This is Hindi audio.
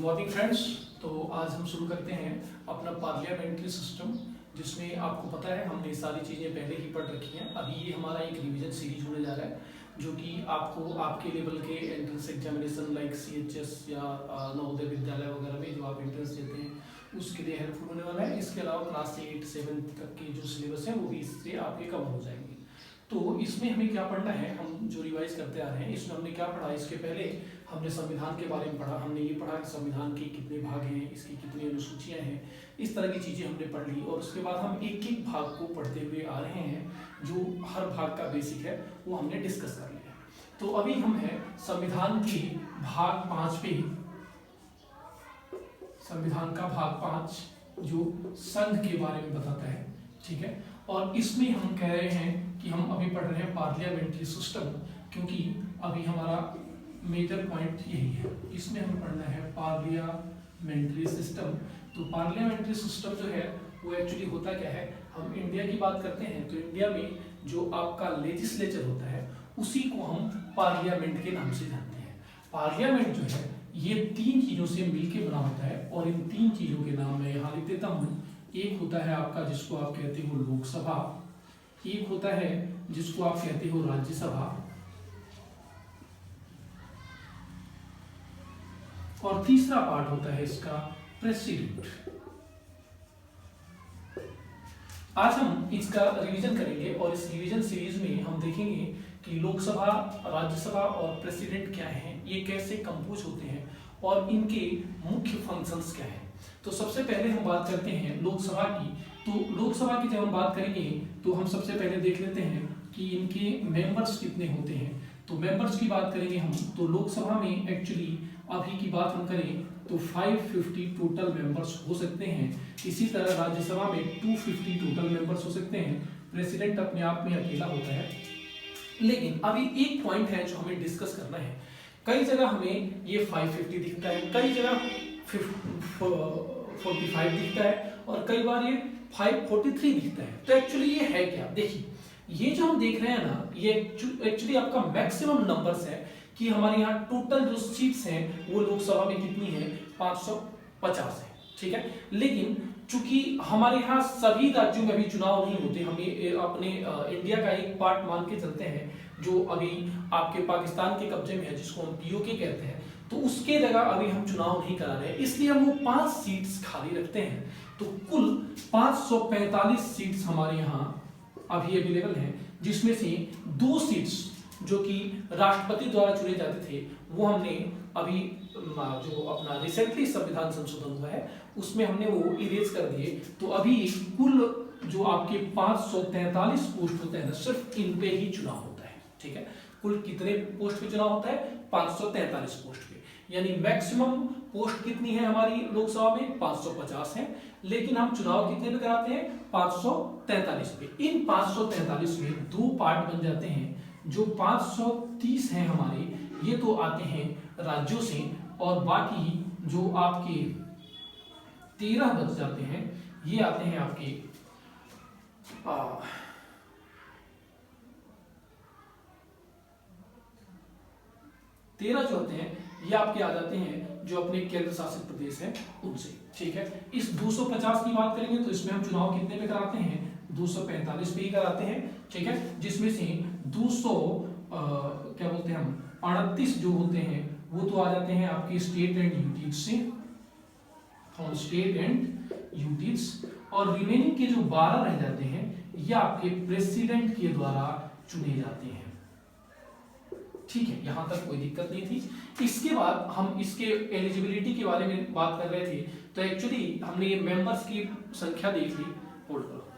Morning friends. तो आज हम शुरू करते हैं अपना पार्लियामेंट्री सिस्टम, जिसमें आपको पता है हमने सारी चीज़ें पहले ही पढ़ रखी हैं। अभी ये हमारा एक रिवीजन सीरीज होने जा रहा है, जो कि आपको आपके लेवल के एंट्रेंस एग्जामिनेशन लाइक CHS या नवोदय विद्यालय वगैरह में जो आप एंट्रेंस देते हैं उसके लिए हेल्पफुल होने वाला है। इसके अलावा क्लास 8, 7 तक के जो सिलेबस है वो भी इससे आपके कवर हो जाएंगे। तो इसमें हमें क्या पढ़ना है, हम जो रिवाइज करते आ रहे हैं इसमें हमने क्या पढ़ा। इसके पहले हमने संविधान के बारे में पढ़ा। हमने ये पढ़ा कि संविधान के कितने भाग हैं, इसकी कितनी अनुसूचियां हैं, इस तरह की चीज़ें हमने पढ़ ली। और उसके बाद हम एक एक भाग को पढ़ते हुए आ रहे हैं, जो हर भाग का बेसिक है वो हमने डिस्कस कर लिया। तो अभी हम हैं संविधान के भाग 5 पे, संविधान का भाग 5 जो संघ के बारे में बताता है, ठीक है। और इसमें हम कह रहे हैं कि हम अभी पढ़ रहे हैं पार्लियामेंट्री सिस्टम, क्योंकि अभी हमारा मेजर पॉइंट यही है। इसमें हमें पढ़ना है पार्लियामेंट्री सिस्टम। तो पार्लियामेंट्री सिस्टम जो है वो एक्चुअली होता क्या है, हम इंडिया की बात करते हैं तो इंडिया में जो आपका लेजिस्लेचर होता है उसी को हम पार्लियामेंट के नाम से जानते हैं। पार्लियामेंट जो है ये 3 चीजों से मिलकर बना होता है, और इन 3 चीजों के नाम मैं यहाँ लिख देता हूँ। एक होता है आपका जिसको आप कहते हो लोकसभा, एक होता है जिसको आप कहते हो राज्यसभा, और तीसरा पार्ट होता है इसका प्रेसिडेंट। आज हम इसका रिवीजन करेंगे, और इस रिवीजन सीरीज में हम देखेंगे कि लोकसभा, राज्यसभा और प्रेसिडेंट क्या हैं, ये कैसे कंपोज होते हैं, और इनके मुख्य फंक्शंस क्या हैं। तो सबसे पहले हम बात करते हैं लोकसभा की। तो लोकसभा की जब हम बात करेंगे तो हम सबसे पहले देख लेते हैं कि इनके मेंबर्स कितने होते हैं। तो मेंबर्स की बात करेंगे हम, तो लोकसभा में एक्चुअली अभी की बात हम करें तो 550 टोटल मेंबर्स हो सकते हैं। इसी तरह राज्यसभा में 250 टोटल मेंबर्स हो सकते हैं। प्रेसिडेंट अपने आप में अकेला होता है। लेकिन अभी एक पॉइंट है जो हमें डिस्कस करना है। कई जगह हमें ये 550 दिखता है, कई जगह 45 दिखता है, और कई बार ये 543 दिखता है। तो एक्चुअली ये है क्या, देखिए ये जो हम देख रहे हैं ना, ये एक्चुअली आपका मैक्सिमम नंबर्स है कि हमारे यहाँ टोटल जो सीट्स हैं वो लोकसभा में कितनी है, 550 है, ठीक है। लेकिन चूंकि हमारे यहाँ सभी राज्यों में अभी चुनाव नहीं होते, हम ये अपने इंडिया का एक पार्ट मान के चलते हैं जो अभी आपके पाकिस्तान के कब्जे में है, जिसको हम POK कहते हैं। तो उसके जगह अभी हम चुनाव नहीं करा रहे हैं, इसलिए हम वो 5 सीट्स खाली रखते हैं। तो कुल 545 सीट्स हमारे यहाँ अभी अवेलेबल हैं, जिसमें से 2 सीट्स जो कि राष्ट्रपति द्वारा चुने जाते थे वो हमने अभी जो अपना रिसेंटली संविधान संशोधन हुआ है उसमें हमने वो इरेज कर दिए। तो अभी कुल जो आपके 543 पोस्ट होते हैं ना, सिर्फ इन पे ही चुनाव होता है, ठीक है। कुल कितने पोस्ट पे चुनाव होता है, 543 पोस्ट पे। यानी मैक्सिमम पोस्ट कितनी है हमारी लोकसभा में, 550 है। लेकिन हम चुनाव कितने पे कराते हैं, 543 पे। इन 543 में 2 पार्ट बन जाते हैं। जो 530 हैं हमारे, ये तो आते हैं राज्यों से, और बाकी जो आपके 13 बच जाते हैं ये आते हैं आपके 13 जो होते हैं ये आपके आ जाते हैं जो अपने केंद्र शासित प्रदेश हैं उनसे, ठीक है। इस 250 की बात करेंगे तो इसमें हम चुनाव कितने पे कराते हैं, 245 पे ही कराते हैं, ठीक है। जिसमें से 200 क्या बोलते हैं हम 38 जो होते हैं वो तो आ जाते हैं आपके स्टेट एंड यूटीज से, फ्रॉम स्टेट एंड यूटीज, और रिमेनिंग के जो 12 रह जाते हैं ये आपके प्रेसिडेंट के द्वारा चुने जाते हैं, ठीक है। यहां तक कोई दिक्कत नहीं थी। इसके बाद हम इसके एलिजिबिलिटी के बारे में बात कर रहे थे। तो एक्चुअली हमने ये मेंबर्स की संख्या देख ली, होल्ड करो,